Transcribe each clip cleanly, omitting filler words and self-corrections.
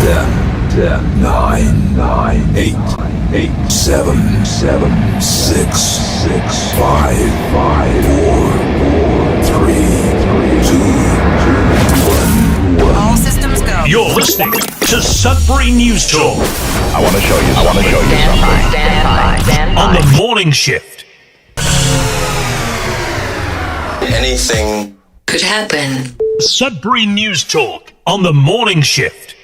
10, 9, 8, 7, 6, 5, 4, 3, 2, 1. All systems go. You're listening to Sudbury News Talk. I want to show you something. Stand by. On the morning shift. Anything Could happen. Sudbury News Talk on the morning shift.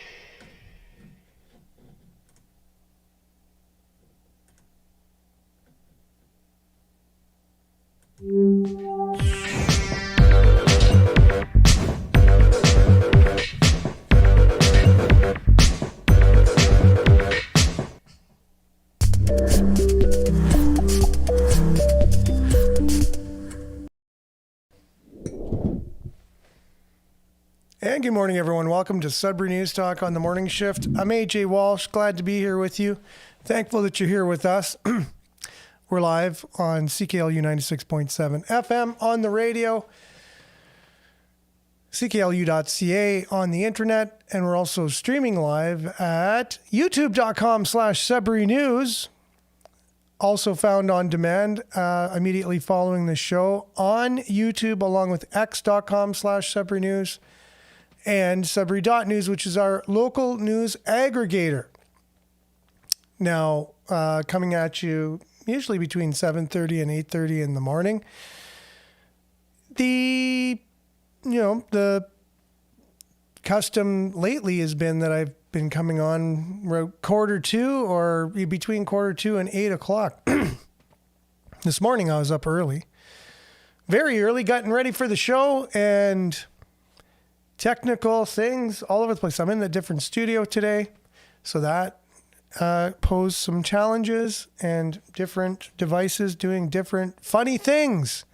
And good morning, everyone. Welcome to Sudbury News Talk on the morning shift. I'm AJ Walsh. Glad to be here with you. Thankful that you're here with us. We're live on CKLU 96.7 FM on the radio, CKLU.ca on the internet, and we're also streaming live at youtube.com/Sudbury News. Also found on demand immediately following the show on YouTube, along with x.com/Sudbury News. And Sudbury.news, which is our local news aggregator. Now, coming at you usually between 7:30 and 8:30 in the morning. The custom lately has been that I've been coming on around 1:45 or between 1:45 and 8 o'clock. This morning I was up early, very early, getting ready for the show, and technical things all over the place. I'm in a different studio today, so that posed some challenges, and different devices doing different funny things.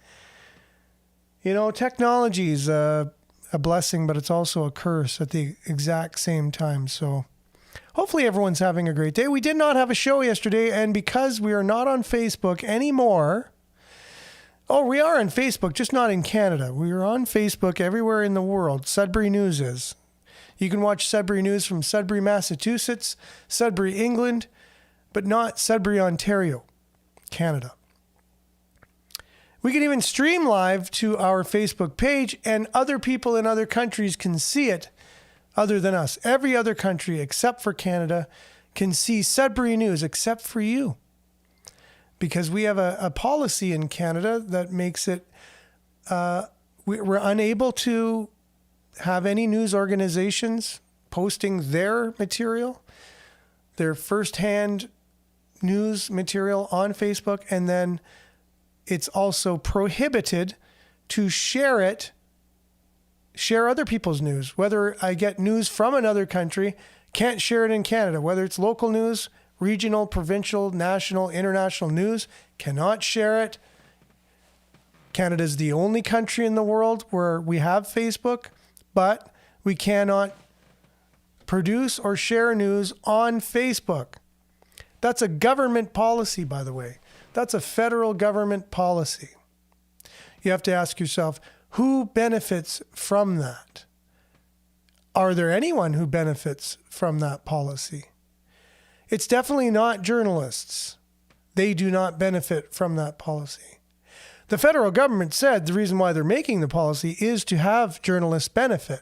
You know, technology is a blessing, but it's also a curse at the exact same time. So hopefully everyone's having a great day. We did not have a show yesterday, and because we are not on Facebook anymore. Oh, we are on Facebook, just not in Canada. We are on Facebook everywhere in the world. Sudbury News is. You can watch Sudbury News from Sudbury, Massachusetts, Sudbury, England, but not Sudbury, Ontario, Canada. We can even stream live to our Facebook page, and other people in other countries can see it other than us. Every other country except for Canada can see Sudbury News except for you. Because we have a policy in Canada that makes it, we're unable to have any news organizations posting their material, their firsthand news material on Facebook, and then it's also prohibited to share other people's news. Whether I get news from another country, can't share it in Canada. Whether it's local news, regional, provincial, national, international news, cannot share it. Canada is the only country in the world where we have Facebook, but we cannot produce or share news on Facebook. That's a government policy, by the way. That's a federal government policy. You have to ask yourself, who benefits from that? Are there anyone who benefits from that policy? It's definitely not journalists. They do not benefit from that policy. The federal government said the reason why they're making the policy is to have journalists benefit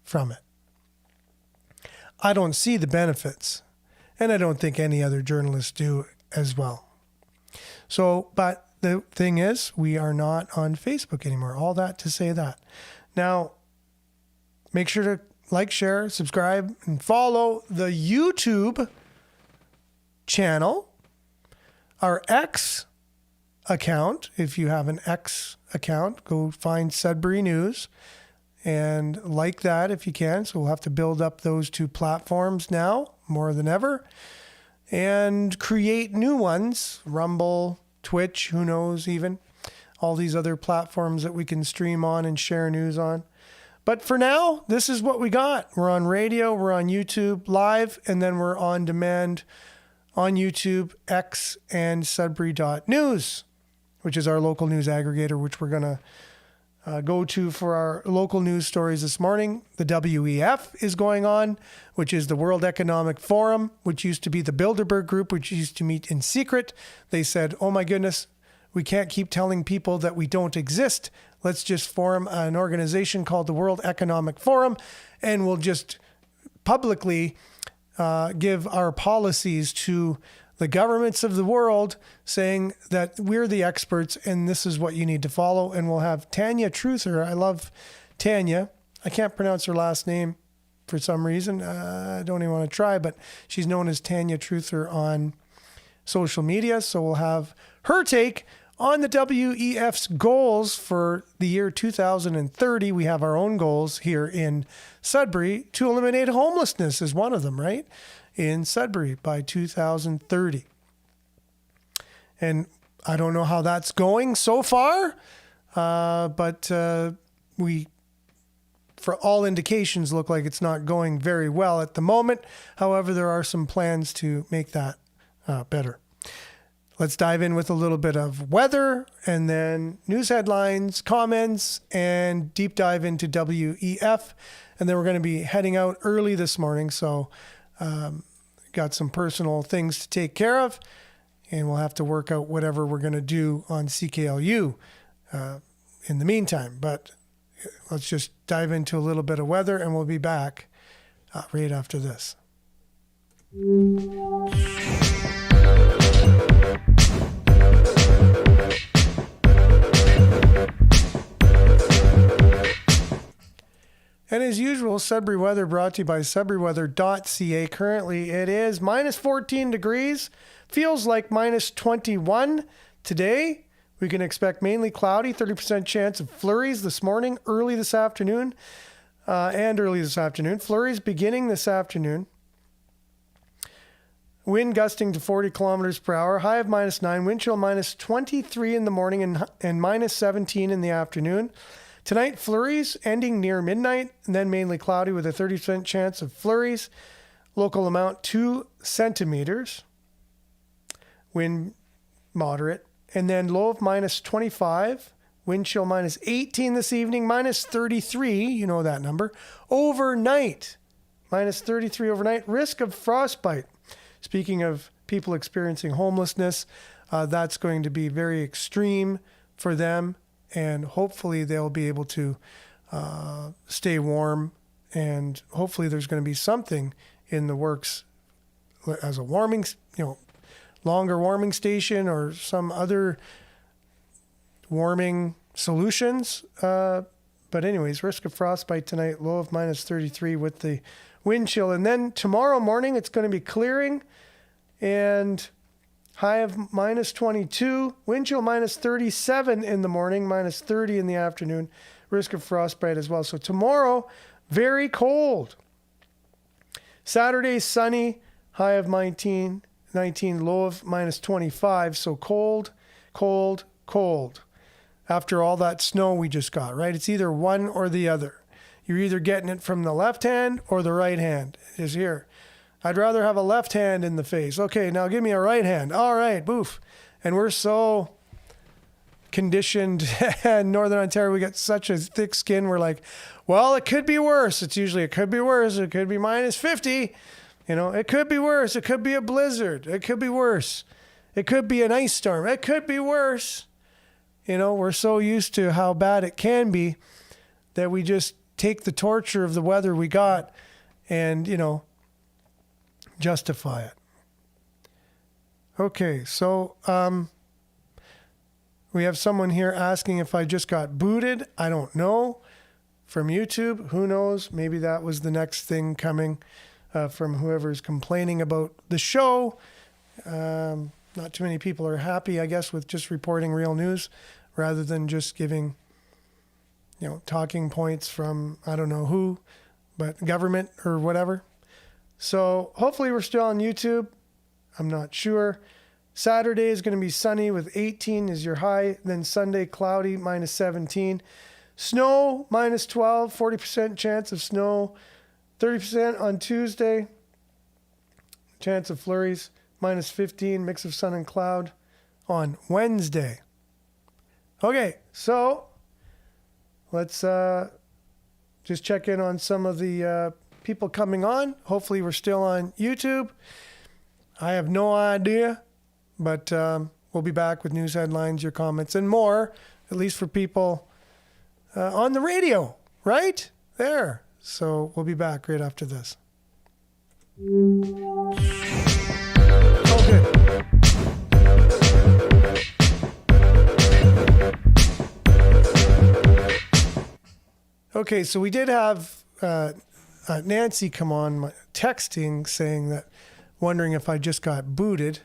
from it. I don't see the benefits, and I don't think any other journalists do as well. So, but the thing is, we are not on Facebook anymore. All that to say that. Now, make sure to like, share, subscribe, and follow the YouTube channel, our X account. If you have an X account, go find Sudbury News and like that if you can. So we'll have to build up those two platforms now more than ever, and create new ones, Rumble, Twitch, who knows, even all these other platforms that we can stream on and share news on. But for now, this is what we got. We're on radio, we're on YouTube live, and then we're on demand on YouTube, X, and Sudbury.news, which is our local news aggregator, which we're going to go to for our local news stories this morning. The WEF is going on, which is the World Economic Forum, which used to be the Bilderberg Group, which used to meet in secret. They said, oh my goodness, we can't keep telling people that we don't exist. Let's just form an organization called the World Economic Forum, and we'll just publicly give our policies to the governments of the world, saying that we're the experts and this is what you need to follow. And we'll have Tanya Truther. I love Tanya. I can't pronounce her last name for some reason. I don't even want to try, but she's known as Tanya Truther on social media. So we'll have her take on the WEF's goals for the year 2030. We have our own goals here in Sudbury to eliminate homelessness is one of them, right? In Sudbury by 2030. And I don't know how that's going so far, but we, for all indications, look like it's not going very well at the moment. However, there are some plans to make that better. Let's dive in with a little bit of weather and then news headlines, comments, and deep dive into WEF. And then we're going to be heading out early this morning, so got some personal things to take care of, and we'll have to work out whatever we're going to do on CKLU in the meantime. But let's just dive into a little bit of weather, and we'll be back right after this. And as usual, Sudbury weather brought to you by sudburyweather.ca. Currently, it is minus 14 degrees. Feels like minus 21 today. We can expect mainly cloudy, 30% chance of flurries this morning, early this afternoon, Flurries beginning this afternoon. Wind gusting to 40 kilometers per hour. High of minus 9. Wind chill minus 23 in the morning and minus 17 in the afternoon. Tonight, flurries ending near midnight, and then mainly cloudy with a 30% chance of flurries. Local amount 2 centimeters. Wind moderate. And then low of minus 25. Wind chill minus 18 this evening, minus 33. You know that number. Overnight, minus 33 overnight. Risk of frostbite. Speaking of people experiencing homelessness, that's going to be very extreme for them. And hopefully they'll be able to stay warm. And hopefully there's going to be something in the works as a warming, longer warming station or some other warming solutions. But anyways, risk of frostbite tonight, low of minus 33 with the wind chill. And then tomorrow morning it's going to be clearing and high of minus 22, wind chill minus 37 in the morning, minus 30 in the afternoon, risk of frostbite as well. So tomorrow, very cold. Saturday, sunny, high of 19, low of minus 25. So cold, cold, cold. After all that snow we just got, right? It's either one or the other. You're either getting it from the left hand or the right hand. It is here. I'd rather have a left hand in the face. Okay, now give me a right hand. All right, boof. And we're so conditioned in Northern Ontario. We got such a thick skin. We're like, well, it could be worse. It's usually, it could be worse. It could be minus 50. It could be worse. It could be a blizzard. It could be worse. It could be an ice storm. It could be worse. We're so used to how bad it can be that we just take the torture of the weather we got and, justify it. Okay, so we have someone here asking if I just got booted. I don't know. From YouTube, who knows? Maybe that was the next thing coming from whoever's complaining about the show. Not too many people are happy, I guess, with just reporting real news rather than just giving, talking points from I don't know who, but government or whatever. So hopefully we're still on YouTube. I'm not sure. Saturday is going to be sunny with 18 is your high. Then Sunday, cloudy, minus 17. Snow, minus 12, 40% chance of snow. 30% on Tuesday. Chance of flurries, minus 15, mix of sun and cloud on Wednesday. Okay, so let's just check in on some of the people coming on. Hopefully we're still on YouTube. I have no idea, but we'll be back with news headlines, your comments, and more, at least for people on the radio, right? There. So we'll be back right after this. Oh, good. Okay, so we did have Nancy come on texting saying that, wondering if I just got booted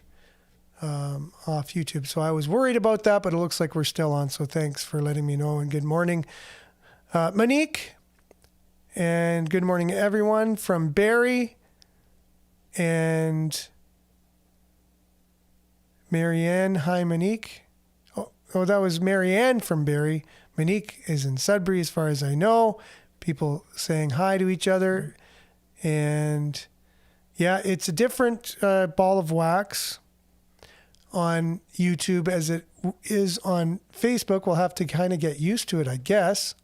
off YouTube. So I was worried about that, but it looks like we're still on. So thanks for letting me know, and good morning, Monique, and good morning everyone from Barrie and Marianne. Hi, Monique. Oh, that was Marianne from Barrie. Monique is in Sudbury, as far as I know. People saying hi to each other. And yeah, it's a different ball of wax on YouTube as it is on Facebook. We'll have to kind of get used to it, I guess.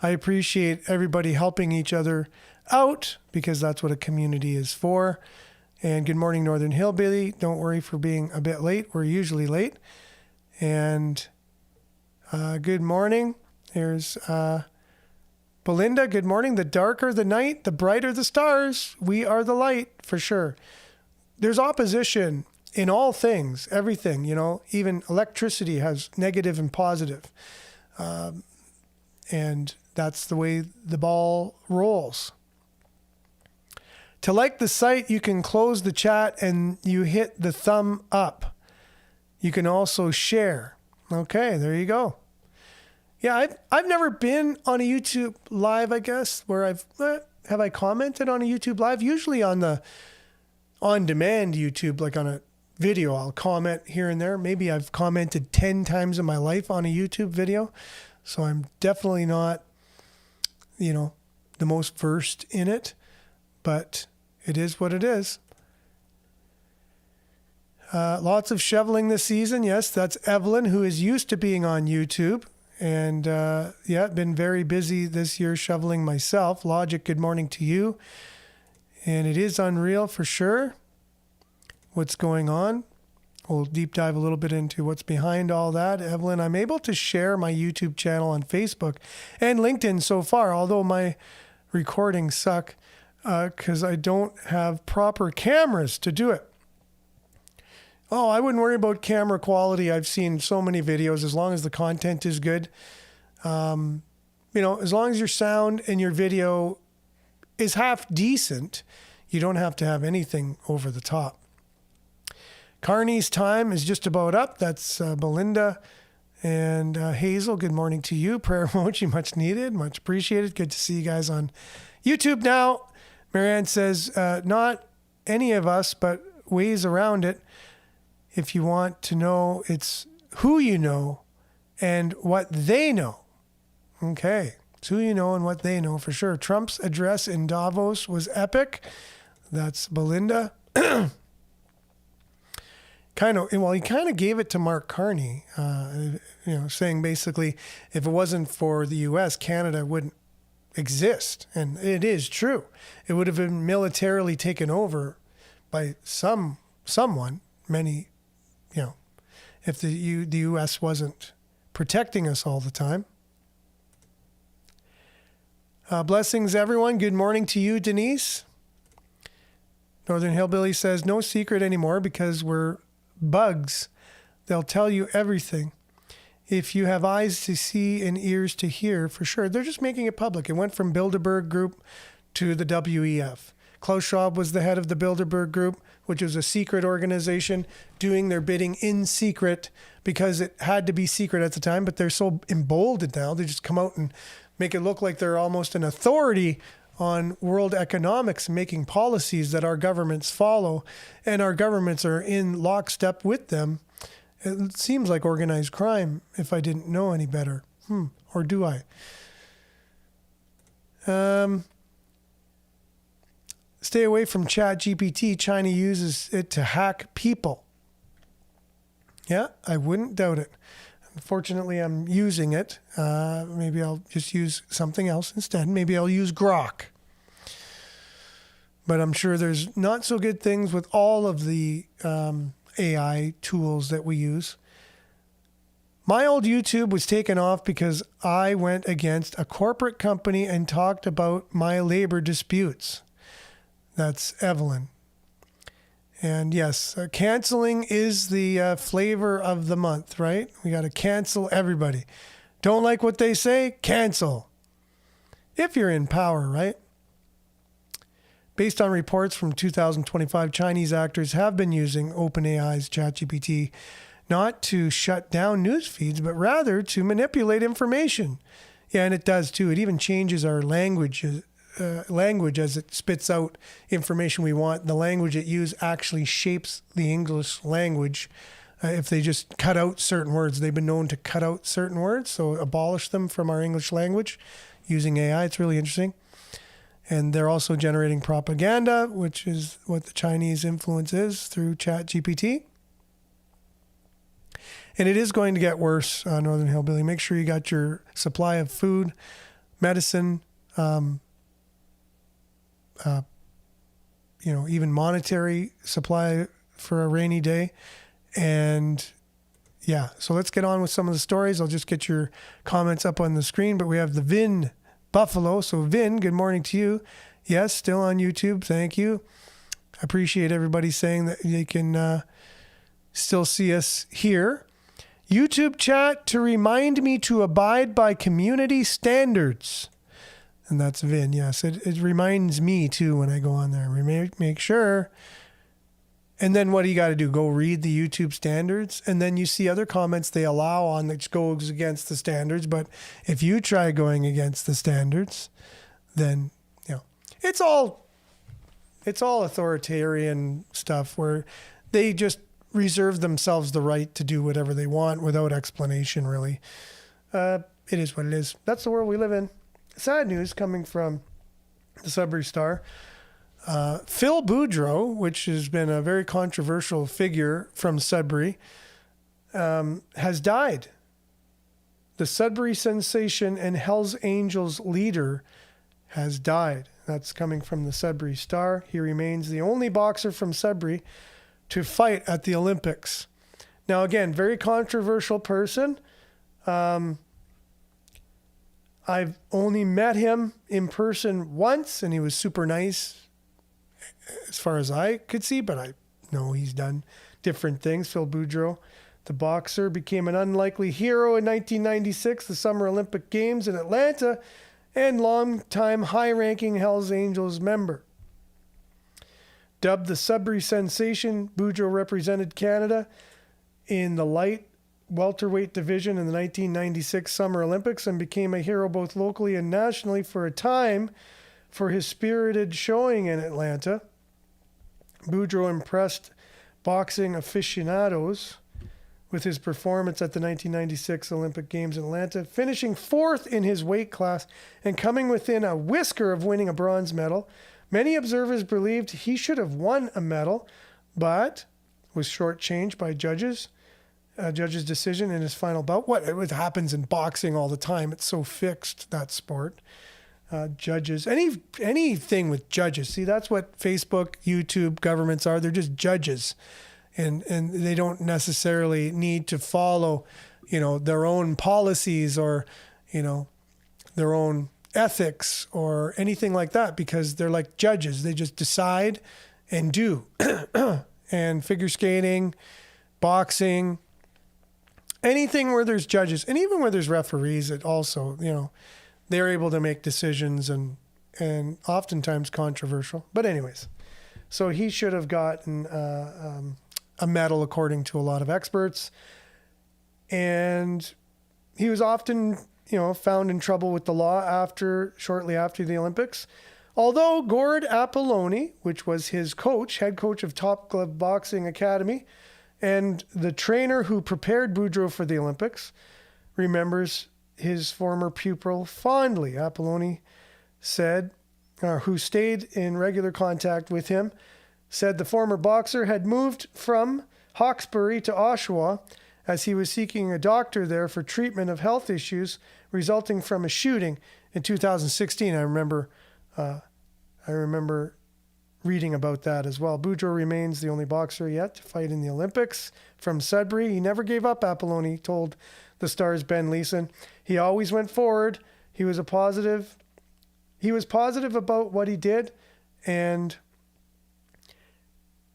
I appreciate everybody helping each other out because that's what a community is for. And good morning, Northern Hillbilly. Don't worry for being a bit late. We're usually late. And good morning. There's Belinda. Good morning. The darker the night, the brighter the stars. We are the light, for sure. There's opposition in all things, everything, you know, even electricity has negative and positive. And that's the way the ball rolls. To like the site, you can close the chat and you hit the thumb up. You can also share. Okay, there you go. Yeah, I've never been on a YouTube live, I guess, where have I commented on a YouTube live? Usually on the on-demand YouTube, like on a video, I'll comment here and there. Maybe I've commented 10 times in my life on a YouTube video. So I'm definitely not, you know, the most versed in it, but it is what it is. Lots of shoveling this season. Yes, that's Evelyn, who is used to being on YouTube. And yeah, been very busy this year shoveling myself. Logic, good morning to you. And it is unreal for sure what's going on. We'll deep dive a little bit into what's behind all that. Evelyn, I'm able to share my YouTube channel on Facebook and LinkedIn so far, although my recordings suck because I don't have proper cameras to do it. Oh, I wouldn't worry about camera quality. I've seen so many videos as long as the content is good. You know, as long as your sound and your video is half decent, you don't have to have anything over the top. Carney's time is just about up. That's Belinda and Hazel. Good morning to you. Prayer emoji, much needed, much appreciated. Good to see you guys on YouTube now. Marianne says, not any of us, but ways around it. If you want to know, it's who you know and what they know. Okay. It's who you know and what they know for sure. Trump's address in Davos was epic. That's Belinda. He kind of gave it to Mark Carney, saying basically if it wasn't for the U.S., Canada wouldn't exist. And it is true. It would have been militarily taken over by someone, many, if the U.S. wasn't protecting us all the time. Blessings, everyone. Good morning to you, Denise. Northern Hillbilly says, no secret anymore because we're bugs. They'll tell you everything. If you have eyes to see and ears to hear, for sure. They're just making it public. It went from Bilderberg Group to the WEF. Klaus Schwab was the head of the Bilderberg Group, which was a secret organization doing their bidding in secret because it had to be secret at the time, but they're so emboldened now. They just come out and make it look like they're almost an authority on world economics, making policies that our governments follow, and our governments are in lockstep with them. It seems like organized crime if I didn't know any better. Or do I? Stay away from ChatGPT. China uses it to hack people. Yeah, I wouldn't doubt it. Fortunately, I'm using it. Maybe I'll just use something else instead. Maybe I'll use Grok. But I'm sure there's not so good things with all of the AI tools that we use. My old YouTube was taken off because I went against a corporate company and talked about my labor disputes. That's Evelyn. And yes, canceling is the flavor of the month, right? We got to cancel everybody. Don't like what they say? Cancel. If you're in power, right? Based on reports from 2025, Chinese actors have been using OpenAI's ChatGPT not to shut down news feeds, but rather to manipulate information. Yeah, and it does too. It even changes our language as it spits out information we want. The language it uses actually shapes the English language. If they just cut out certain words, they've been known to cut out certain words, so abolish them from our English language using AI. It's really interesting. And they're also generating propaganda, which is what the Chinese influence is through ChatGPT. And it is going to get worse, Northern Hillbilly. Make sure you got your supply of food, medicine, even monetary supply for a rainy day. And yeah, so let's get on with some of the stories. I'll just get your comments up on the screen, but we have the Vin Buffalo. So Vin, good morning to you. Yes, still on YouTube. Thank you. I appreciate everybody saying that they can still see us here. YouTube chat to remind me to abide by community standards. And that's Vin. Yes, it reminds me too when I go on there. Make sure. And then what do you got to do? Go read the YouTube standards. And then you see other comments they allow on that goes against the standards. But if you try going against the standards, then, it's all authoritarian stuff where they just reserve themselves the right to do whatever they want without explanation, really. It is what it is. That's the world we live in. Sad news coming from the Sudbury Star. Phil Boudreau, which has been a very controversial figure from Sudbury, has died. The Sudbury sensation and Hells Angels leader has died. That's coming from the Sudbury Star. He remains the only boxer from Sudbury to fight at the Olympics. Now, again, very controversial person. I've only met him in person once, and he was super nice as far as I could see, but I know he's done different things. Phil Boudreau, the boxer, became an unlikely hero in 1996, the Summer Olympic Games in Atlanta, and longtime high-ranking Hells Angels member. Dubbed the Sudbury Sensation, Boudreau represented Canada in the light welterweight division in the 1996 Summer Olympics and became a hero both locally and nationally for a time for his spirited showing in Atlanta. Boudreau impressed boxing aficionados with his performance at the 1996 Olympic Games in Atlanta, finishing fourth in his weight class and coming within a whisker of winning a bronze medal. Many observers believed he should have won a medal, but was shortchanged by judges. Judge's decision in his final bout. It happens in boxing all the time. It's so fixed, that sport. Judges, anything with judges. See, that's what Facebook, YouTube, governments are. They're just judges. And they don't necessarily need to follow, their own policies or, their own ethics or anything like that, because they're like judges. They just decide and do. And figure skating, boxing, anything where there's judges, and even where there's referees, it also, they're able to make decisions and oftentimes controversial. But anyways, so he should have gotten a medal according to a lot of experts. And he was often, found in trouble with the law shortly after the Olympics. Although Gord Apolloni, which was his head coach of Top Glove Boxing Academy, and the trainer who prepared Boudreau for the Olympics, remembers his former pupil fondly. Apolloni said, who stayed in regular contact with him, said the former boxer had moved from Hawkesbury to Oshawa as he was seeking a doctor there for treatment of health issues resulting from a shooting in 2016. I remember reading about that as well. Boudreaux remains the only boxer yet to fight in the Olympics. From Sudbury, he never gave up, Apolloni told the Star's Ben Leeson. He always went forward. He was positive about what he did, and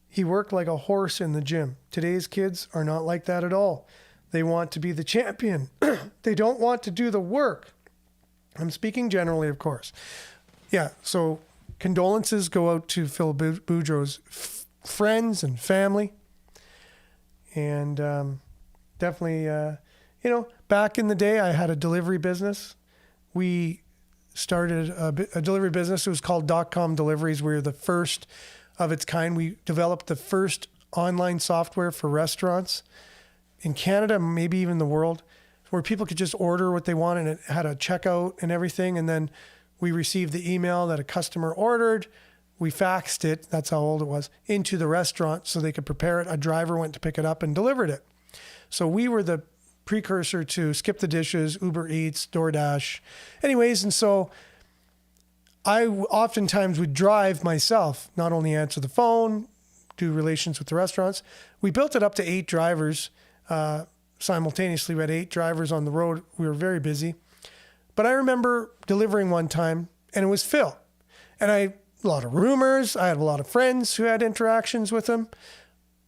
he worked like a horse in the gym. Today's kids are not like that at all. They want to be the champion. They don't want to do the work. I'm speaking generally, of course. Yeah, so condolences go out to Phil Boudreaux's friends and family. And definitely, back in the day, I had a delivery business. We started a delivery business. It was called .com Deliveries. We were the first of its kind. We developed the first online software for restaurants in Canada, maybe even the world, where people could just order what they wanted, and it had a checkout and everything. And then we received the email that a customer ordered. We faxed it, that's how old it was, into the restaurant so they could prepare it. A driver went to pick it up and delivered it. So we were the precursor to Skip the Dishes, Uber Eats, DoorDash. Anyways, and so I oftentimes would drive myself, not only answer the phone, do relations with the restaurants. We built it up to 8 drivers simultaneously. We had 8 drivers on the road. We were very busy. But I remember delivering one time, and it was Phil. And a lot of rumors. I had a lot of friends who had interactions with him.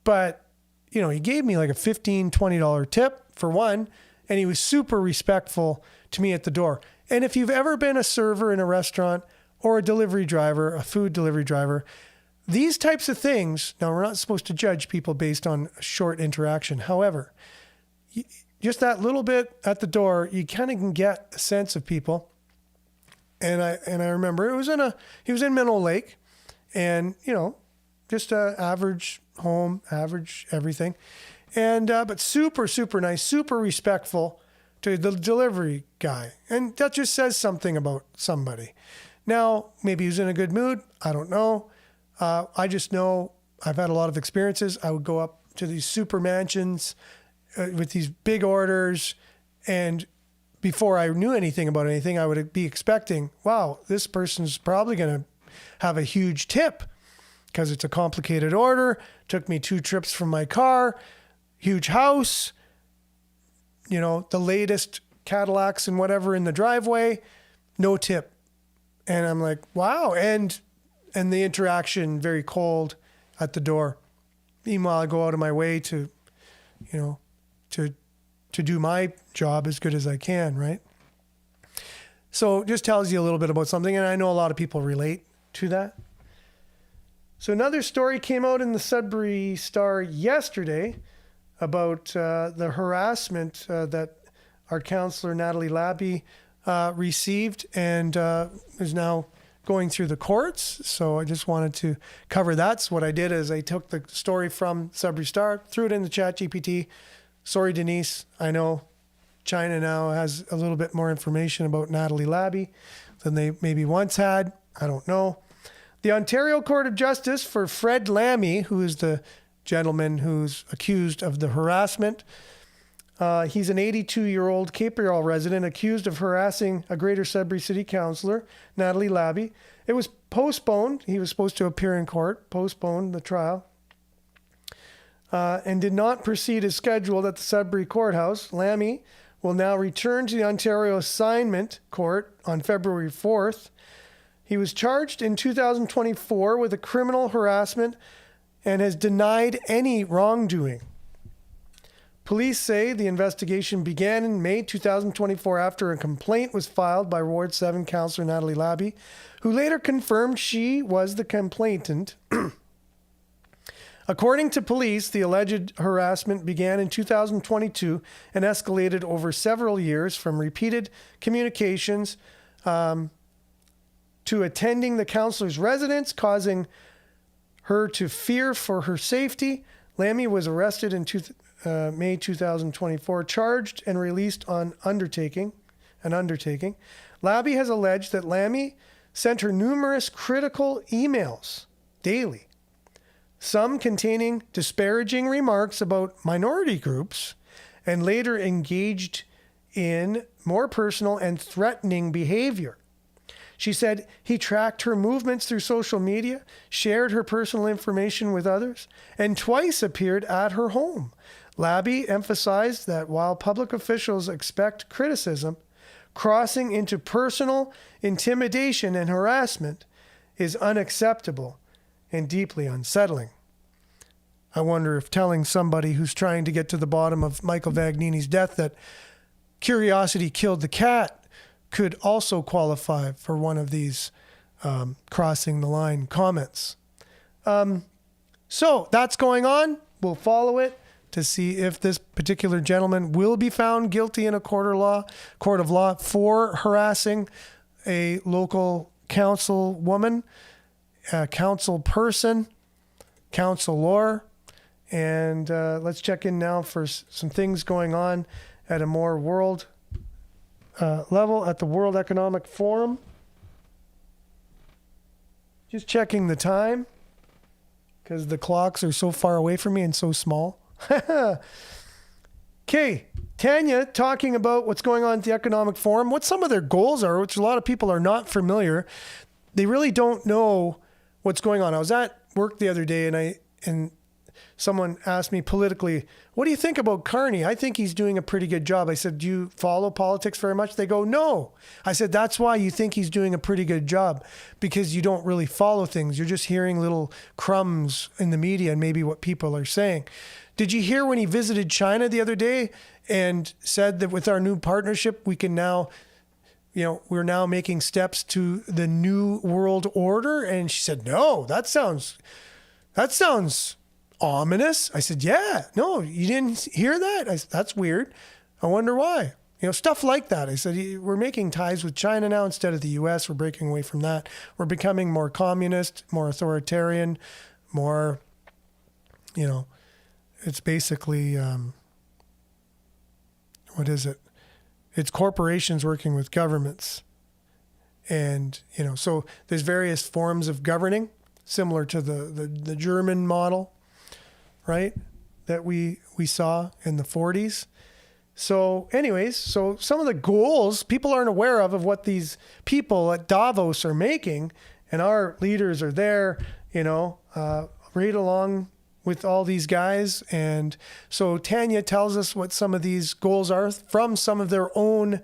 But, he gave me like a $15, $20 tip for one, and he was super respectful to me at the door. And if you've ever been a server in a restaurant or a delivery driver, a food delivery driver, these types of things, now we're not supposed to judge people based on a short interaction. However, just that little bit at the door, you kind of can get a sense of people. And I remember he was in Minnow Lake, and just a average home, average everything, and but super, super nice, super respectful to the delivery guy, and that just says something about somebody. Now, maybe he was in a good mood. I don't know. I just know I've had a lot of experiences. I would go up to these super mansions with these big orders, and before I knew anything about anything, I would be expecting, wow, this person's probably going to have a huge tip because it's a complicated order. Took me 2 trips from my car, huge house, the latest Cadillacs and whatever in the driveway, no tip. And I'm like, wow. And the interaction very cold at the door. Meanwhile, I go out of my way to do my job as good as I can, right? So it just tells you a little bit about something, and I know a lot of people relate to that. So another story came out in the Sudbury Star yesterday about the harassment that our counselor, Natalie Labby, received and is now going through the courts. So I just wanted to cover that. So what I did is I took the story from Sudbury Star, threw it into ChatGPT. Sorry, Denise. I know China now has a little bit more information about Natalie Labby than they maybe once had. I don't know. The Ontario Court of Justice for Fred Lammy, who is the gentleman who's accused of the harassment. He's an 82-year-old Cape Earl resident accused of harassing a Greater Sudbury City Councillor, Natalie Labby. It was postponed. He was supposed to appear in court, postponed the trial, and did not proceed as scheduled at the Sudbury Courthouse. Lammy will now return to the Ontario Assignment Court on February 4th. He was charged in 2024 with a criminal harassment and has denied any wrongdoing. Police say the investigation began in May 2024 after a complaint was filed by Ward 7 Councillor Natalie Labby, who later confirmed she was the complainant. According to police, the alleged harassment began in 2022 and escalated over several years from repeated communications to attending the councillor's residence, causing her to fear for her safety. Lammy was arrested in May 2024, charged and released on an undertaking. Labby has alleged that Lammy sent her numerous critical emails daily, some containing disparaging remarks about minority groups and later engaged in more personal and threatening behavior. She said he tracked her movements through social media, shared her personal information with others, and twice appeared at her home. Labby emphasized that while public officials expect criticism, crossing into personal intimidation and harassment is unacceptable and deeply unsettling. I wonder if telling somebody who's trying to get to the bottom of Michael Vagnini's death that curiosity killed the cat could also qualify for one of these crossing the line comments. So that's going on. We'll follow it to see if this particular gentleman will be found guilty in a court of law for harassing a local councilwoman, council person, councilor. And let's check in now for some things going on at a more world level at the World Economic Forum. Just checking the time because the clocks are so far away from me and so small. Okay, Tanya talking about what's going on at the Economic Forum, what some of their goals are, which a lot of people are not familiar. They really don't know what's going on. I was at work the other day and someone asked me politically, what do you think about Carney? I think he's doing a pretty good job. I said, do you follow politics very much? They go, no. I said, that's why you think he's doing a pretty good job, because you don't really follow things. You're just hearing little crumbs in the media and maybe what people are saying. Did you hear when he visited China the other day and said that with our new partnership, we can now, we're now making steps to the new world order? And she said, no, that sounds ominous. I said, yeah, no, you didn't hear that? I said, that's weird. I wonder why. Stuff like that. I said, we're making ties with China now instead of the US. We're breaking away from that. We're becoming more communist, more authoritarian, more, it's basically, what is it? It's corporations working with governments. And, so there's various forms of governing, similar to the German model, right, that we saw in the 40s. So anyways, so some of the goals people aren't aware of what these people at Davos are making, and our leaders are there, right along with all these guys. And so Tanya tells us what some of these goals are from some of their own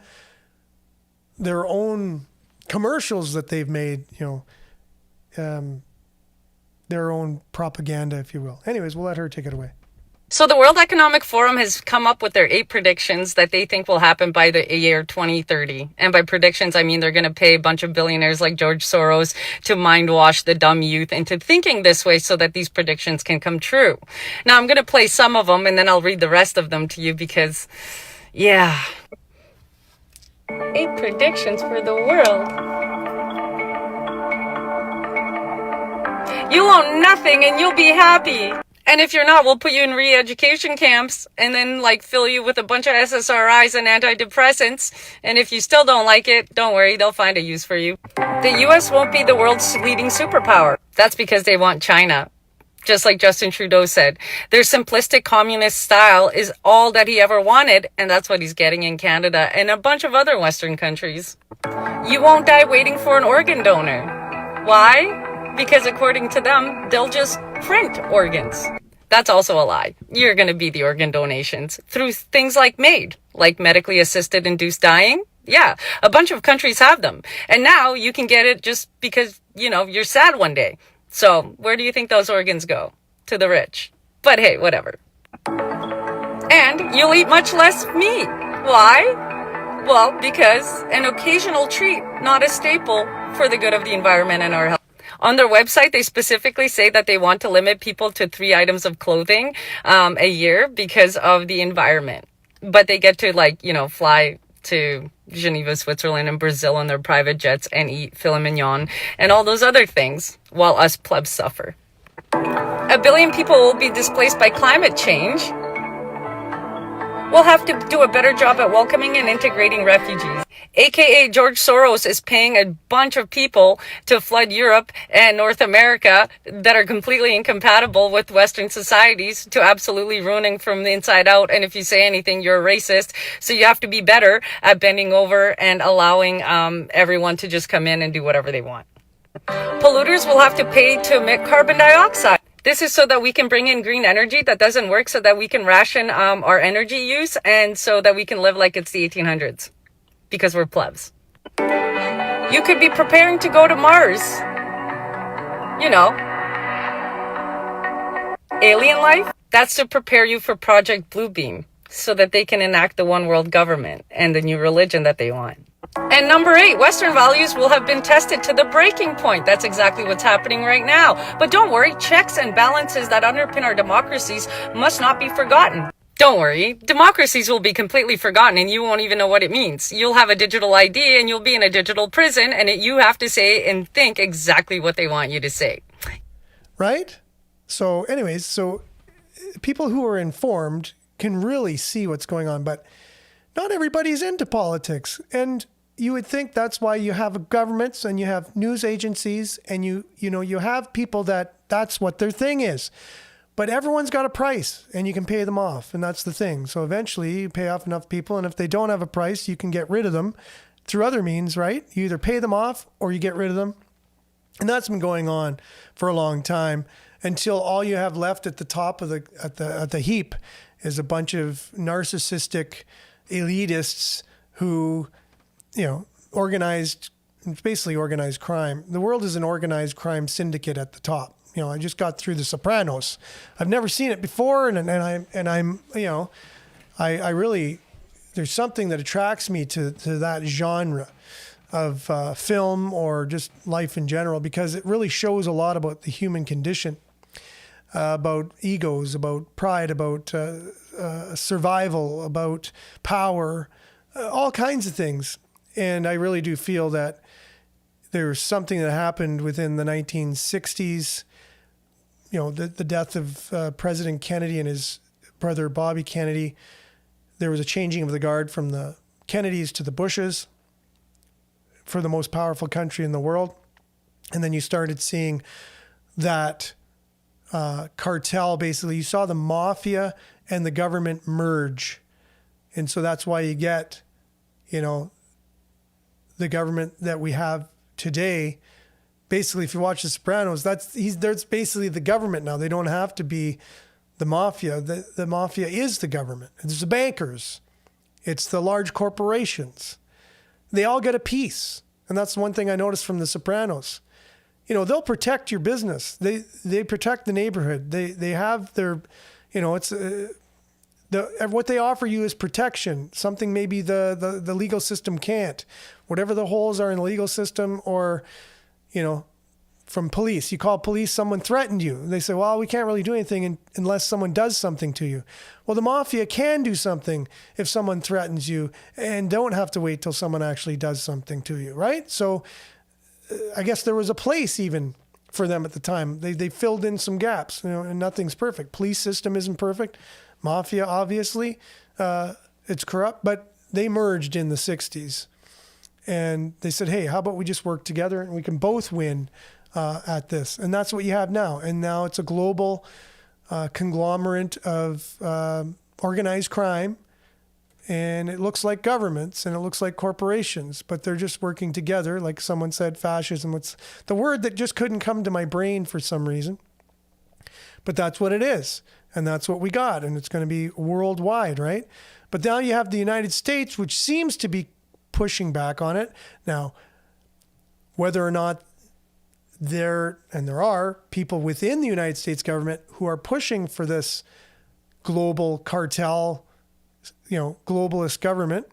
commercials that they've made, their own propaganda, if you will. Anyways, we'll let her take it away. So the World Economic Forum has come up with their 8 predictions that they think will happen by the year 2030. And by predictions, I mean they're going to pay a bunch of billionaires like George Soros to mind wash the dumb youth into thinking this way so that these predictions can come true. Now, I'm going to play some of them and then I'll read the rest of them to you because, yeah. 8 predictions for the world. You own nothing and you'll be happy. And if you're not, we'll put you in re-education camps and then fill you with a bunch of SSRIs and antidepressants. And if you still don't like it, don't worry, they'll find a use for you. The US won't be the world's leading superpower. That's because they want China. Just like Justin Trudeau said, their simplistic communist style is all that he ever wanted. And that's what he's getting in Canada and a bunch of other Western countries. You won't die waiting for an organ donor. Why? Because according to them, they'll just print organs. That's also a lie. You're going to be the organ donations through things like MAID, like medically assisted induced dying. Yeah, a bunch of countries have them. And now you can get it just because, you're sad one day. So where do you think those organs go? To the rich. But hey, whatever. And you'll eat much less meat. Why? Well, because an occasional treat, not a staple, for the good of the environment and our health. On their website, they specifically say that they want to limit people to 3 items of clothing a year because of the environment. But they get to fly to Geneva, Switzerland and Brazil on their private jets and eat filet mignon and all those other things while us plebs suffer. 1 billion people will be displaced by climate change. will have to do a better job at welcoming and integrating refugees. AKA George Soros is paying a bunch of people to flood Europe and North America that are completely incompatible with Western societies, to absolutely ruining from the inside out. And if you say anything, you're a racist. So you have to be better at bending over and allowing everyone to just come in and do whatever they want. Polluters will have to pay to emit carbon dioxide. This is so that we can bring in green energy that doesn't work, so that we can ration our energy use, and so that we can live like it's the 1800s, because we're plebs. You could be preparing to go to Mars. You know, alien life. That's to prepare you for Project Bluebeam, so that they can enact the one world government and the new religion that they want. And number 8, Western values will have been tested to the breaking point. That's exactly what's happening right now. But don't worry, checks and balances that underpin our democracies must not be forgotten. Don't worry, democracies will be completely forgotten and you won't even know what it means. You'll have a digital ID and you'll be in a digital prison, and you have to say and think exactly what they want you to say. Right? So anyways, so people who are informed can really see what's going on, but not everybody's into politics. And you would think that's why you have governments and you have news agencies and you have people that's what their thing is. But everyone's got a price and you can pay them off. And that's the thing. So eventually you pay off enough people. And if they don't have a price, you can get rid of them through other means, right? You either pay them off or you get rid of them. And that's been going on for a long time, until all you have left at the top of at the heap is a bunch of narcissistic elitists who, it's basically organized crime. The world is an organized crime syndicate at the top. I just got through The Sopranos. I've never seen it before, I really, there's something that attracts me to that genre of film or just life in general, because it really shows a lot about the human condition, about egos, about pride, about survival, about power, all kinds of things. And I really do feel that there's something that happened within the 1960s, the death of President Kennedy and his brother Bobby Kennedy. There was a changing of the guard from the Kennedys to the Bushes for the most powerful country in the world. And then you started seeing that cartel, basically. You saw the mafia and the government merge. And so that's why you get, the government that we have today. Basically, if you watch The Sopranos, that's basically the government now. They don't have to be the mafia. The mafia is the government. It's the bankers. It's the large corporations. They all get a piece. And that's one thing I noticed from The Sopranos. They'll protect your business. They protect the neighborhood. They have their, it's what they offer you is protection. Something maybe the legal system can't. Whatever the holes are in the legal system, or, from police. You call police, someone threatened you. They say, well, we can't really do anything unless someone does something to you. Well, the mafia can do something if someone threatens you, and don't have to wait till someone actually does something to you, right? So I guess there was a place even for them at the time. They filled in some gaps, and nothing's perfect. Police system isn't perfect. Mafia, obviously, it's corrupt, but they merged in the 60s. And they said, hey, how about we just work together and we can both win at this? And that's what you have now. And now it's a global conglomerate of organized crime. And it looks like governments and it looks like corporations, but they're just working together. Like someone said, fascism. It's the word that just couldn't come to my brain for some reason. But that's what it is. And that's what we got. And it's going to be worldwide, right? But now you have the United States, which seems to be pushing back on it. Now, whether or not there are people within the United States government who are pushing for this global cartel, globalist government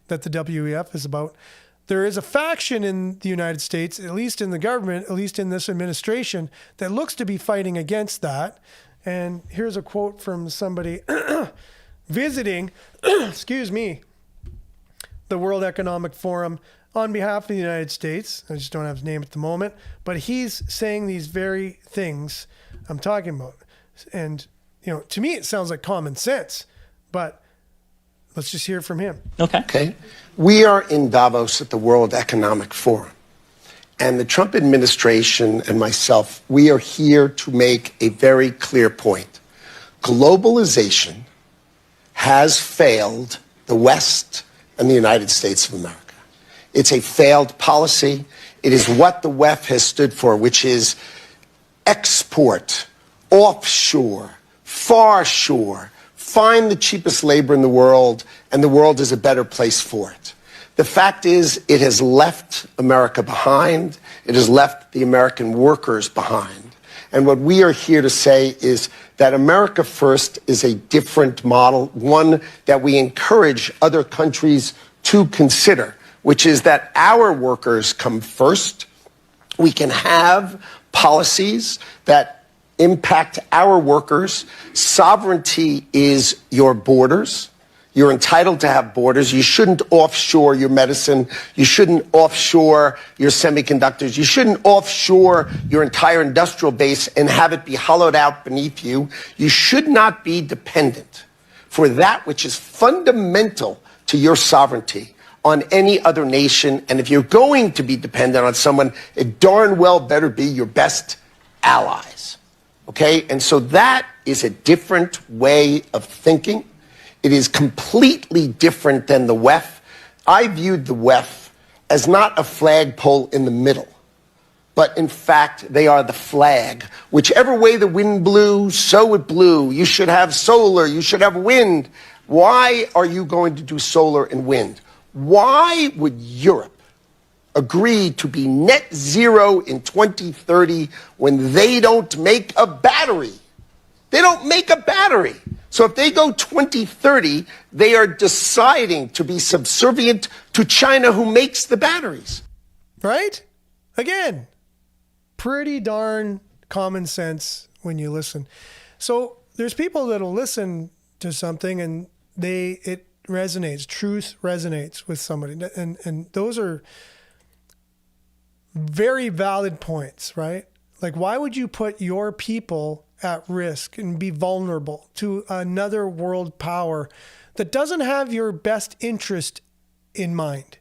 that the WEF is about. There is a faction in the United States, at least in the government, at least in this administration, that looks to be fighting against that. And here's a quote from somebody visiting, the World Economic Forum on behalf of the United States. I just don't have his name at the moment, but he's saying these very things I'm talking about. And, to me, it sounds like common sense, but Let's just hear from him. Okay. We are in Davos at the World Economic Forum. And the Trump administration and myself, we are here to make a very clear point. Globalization has failed the West and the United States of America. It's a failed policy. It is what the WEF has stood for, which is export, offshore, far shore, find the cheapest labor in the world, and the world is a better place for it. The fact is, it has left America behind. It has left the American workers behind. And what we are here to say is that America First is a different model, one that we encourage other countries to consider, which is that our workers come first. We can have policies that impact our workers. Sovereignty is your borders. You're entitled to have borders. You shouldn't offshore your medicine. You shouldn't offshore your semiconductors. You shouldn't offshore your entire industrial base and have it be hollowed out beneath you. You should not be dependent for that which is fundamental to your sovereignty on any other nation. And if you're going to be dependent on someone, it darn well better be your best allies. Okay? And so that is a different way of thinking. It is completely different than the WEF. I viewed the WEF as not a flagpole in the middle, but in fact, they are the flag. Whichever way the wind blew, so it blew. You should have solar, you should have wind. Why are you going to do solar and wind? Why would Europe agree to be net zero in 2030 when they don't make a battery? They don't make a battery. So if they go 2030, they are deciding to be subservient to China, who makes the batteries. Right? Again, pretty darn common sense when you listen. So there's people that'll listen to something and it resonates. Truth resonates with somebody. And those are very valid points, right? Like, why would you put your people at risk and be vulnerable to another world power that doesn't have your best interest in mind?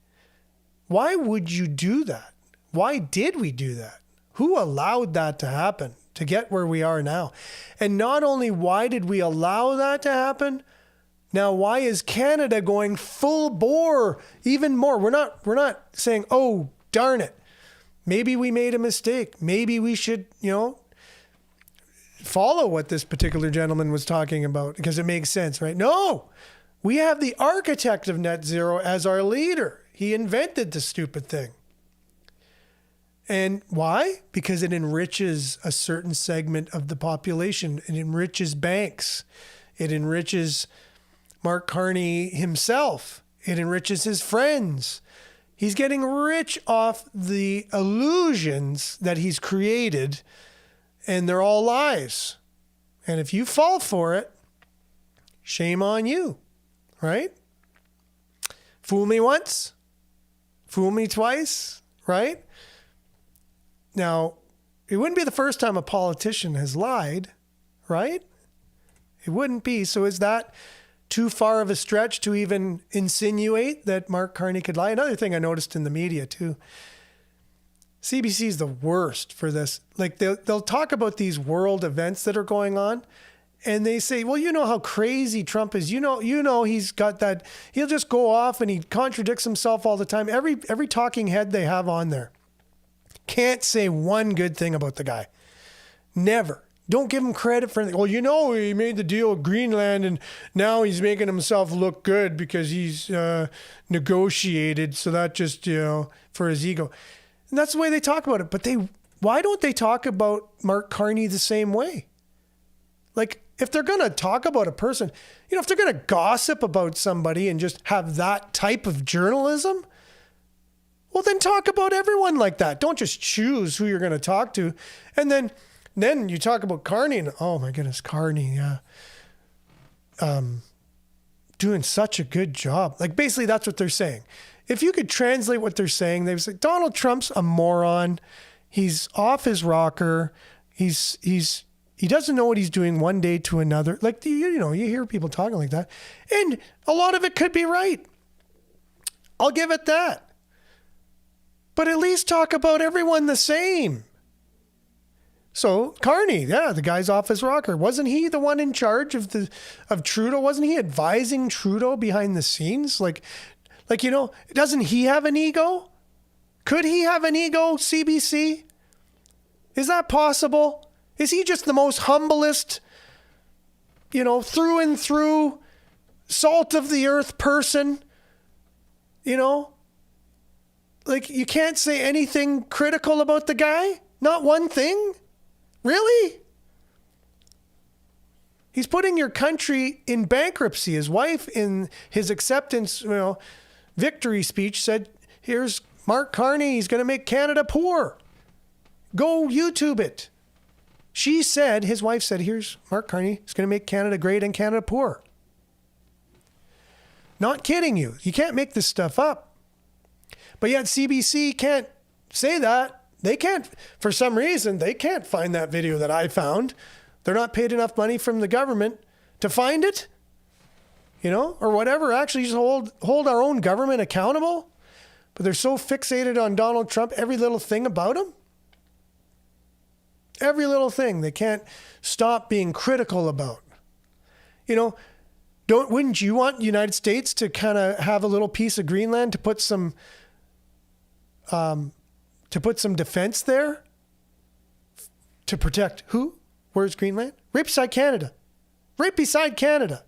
Why would you do that? Why did we do that? Who allowed that to happen to get where we are now? And not only why did we allow that to happen, now why is Canada going full bore even more? We're not saying, oh, darn it, maybe we made a mistake. Maybe we should, follow what this particular gentleman was talking about because it makes sense, right? No, we have the architect of net zero as our leader. He invented the stupid thing. And why? Because it enriches a certain segment of the population. It enriches banks. It enriches Mark Carney himself. It enriches his friends. He's getting rich off the illusions that he's created, and they're all lies. And if you fall for it, shame on you, right? Fool me once, fool me twice, right? Now, it wouldn't be the first time a politician has lied, right? It wouldn't be. So is that too far of a stretch to even insinuate that Mark Carney could lie? Another thing I noticed in the media too, CBC is the worst for this. Like they'll talk about these world events that are going on, and they say, well, you know how crazy Trump is. You know he's got that. He'll just go off and he contradicts himself all the time. Every talking head they have on there can't say one good thing about the guy. Never. Don't give him credit for anything. Well, he made the deal with Greenland and now he's making himself look good because he's negotiated. So that just, for his ego. And that's the way they talk about it. But why don't they talk about Mark Carney the same way? Like, if they're going to talk about a person, if they're going to gossip about somebody and just have that type of journalism, well, then talk about everyone like that. Don't just choose who you're going to talk to. And then you talk about Carney and, oh my goodness, Carney, yeah. Doing such a good job. Like, basically that's what they're saying. If you could translate what they're saying, they would say, Donald Trump's a moron. He's off his rocker. He's He doesn't know what he's doing one day to another. Like, you know, you hear people talking like that. And a lot of it could be right. I'll give it that. But at least talk about everyone the same. So Carney, yeah, the guy's off his rocker. Wasn't he the one in charge of Trudeau? Wasn't he advising Trudeau behind the scenes? Like, you know, doesn't he have an ego? Could he have an ego, CBC? Is that possible? Is he just the most humblest, you know, through and through, salt of the earth person? You know? Like, you can't say anything critical about the guy? Not one thing? Really? He's putting your country in bankruptcy. His wife, in his acceptance, you know, victory speech, said, here's Mark Carney. He's going to make Canada poor. Go YouTube it. She said, his wife said, here's Mark Carney. He's going to make Canada great and Canada poor. Not kidding you. You can't make this stuff up. But yet CBC can't say that. They can't, for some reason, they can't find that video that I found. They're not paid enough money from the government to find it, you know, or whatever. Actually, just hold our own government accountable. But they're so fixated on Donald Trump, every little thing about him. Every little thing they can't stop being critical about. You know, wouldn't you want the United States to kind of have a little piece of Greenland to put some defense there to protect who? Where's Greenland? Right beside Canada. Right beside Canada.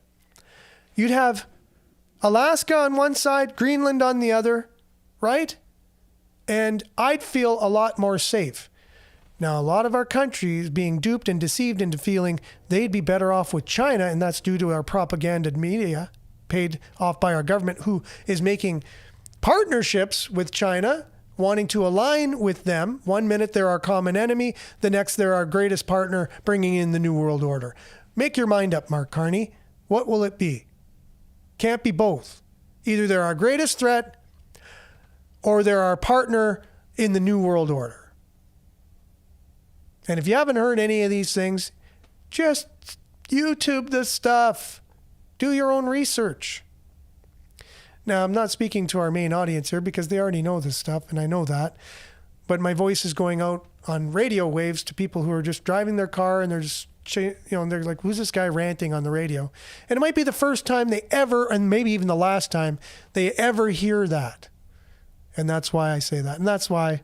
You'd have Alaska on one side, Greenland on the other, right? And I'd feel a lot more safe. Now, a lot of our country is being duped and deceived into feeling they'd be better off with China, and that's due to our propaganda media paid off by our government, who is making partnerships with China, wanting to align with them. One minute they're our common enemy, the next they're our greatest partner, bringing in the New World Order. Make your mind up, Mark Carney. What will it be? Can't be both. Either they're our greatest threat or they're our partner in the New World Order. And if you haven't heard any of these things, just YouTube this stuff. Do your own research. Now, I'm not speaking to our main audience here because they already know this stuff, and I know that. But my voice is going out on radio waves to people who are just driving their car and they're just, you know, they're like, who's this guy ranting on the radio? And it might be the first time they ever, and maybe even the last time, they ever hear that. And that's why I say that. And that's why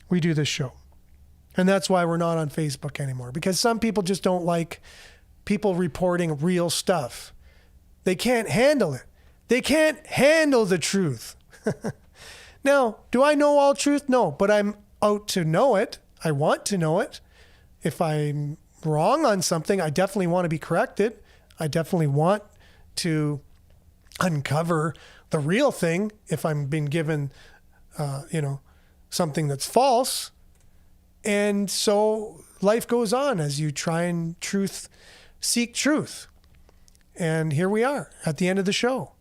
we do this show. And that's why we're not on Facebook anymore, because some people just don't like people reporting real stuff. They can't handle it. They can't handle the truth. Now, do I know all truth? No, but I'm out to know it. I want to know it. If I'm wrong on something, I definitely want to be corrected. I definitely want to uncover the real thing if I'm being given, something that's false. And so life goes on as you try and seek truth. And here we are at the end of the show.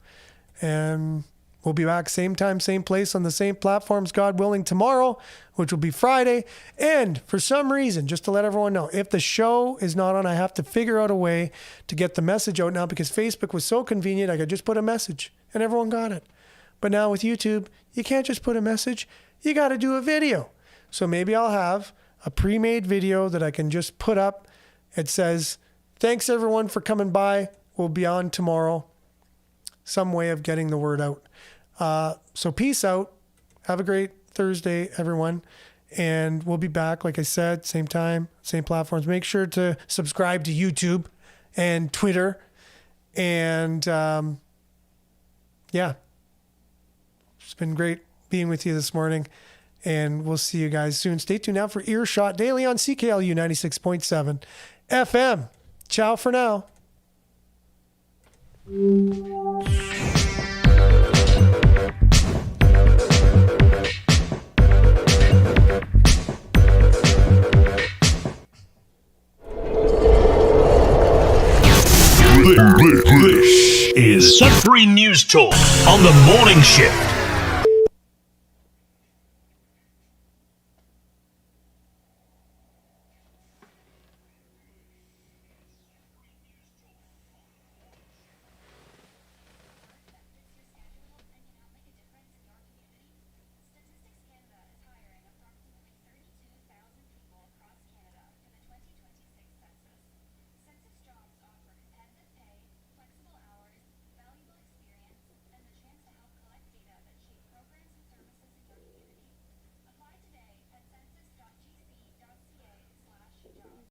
And we'll be back same time, same place on the same platforms, God willing, tomorrow, which will be Friday. And for some reason, just to let everyone know, if the show is not on, I have to figure out a way to get the message out now, because Facebook was so convenient. I could just put a message and everyone got it. But now with YouTube, you can't just put a message. You got to do a video. So maybe I'll have a pre-made video that I can just put up. It says, thanks everyone for coming by. We'll be on tomorrow. Some way of getting the word out. So peace out. Have a great Thursday, everyone. And we'll be back, like I said, same time, same platforms. Make sure to subscribe to YouTube and Twitter. And yeah, it's been great being with you this morning. And we'll see you guys soon. Stay tuned now for Earshot Daily on CKLU 96.7 FM. Ciao for now. This is Sudbury News Talk on the morning shift.